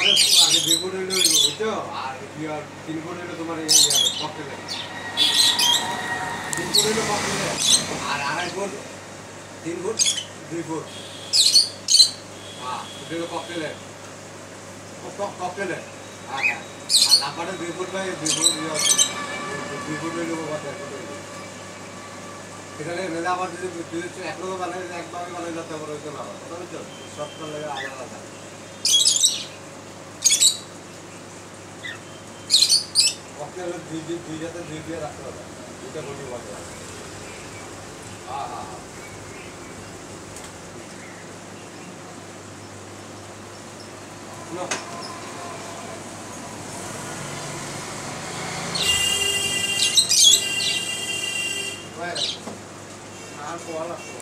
লাফাটা আগে 2 ফুট হইলো বুঝছো আর 3 ফুট হইলো তোমার এই ককটেলে 3 ফুট হইলো ককটেলে আর 2.5 ফুট 3 ফুট 2 ফুট হ্যাঁ এটা হলো ককটেলে ককটেলে হ্যাঁ হ্যাঁ আর লাফাটা 2 ফুট বাই 2 ফুট 2 ফুট হইলো কথা এখানে মেলে আবার যদি এক লোক বানাই একবার বানাই যেতে পারে হইতো না কথা বুঝছো শর্ট করলে আলাদা আলাদা ককটেল হলো দুই জাতের দুই দিয়ে রাখতে হবে দুইটা বডি বলতে হবে হ্যাঁ হ্যাঁ আর কোয়াল আছে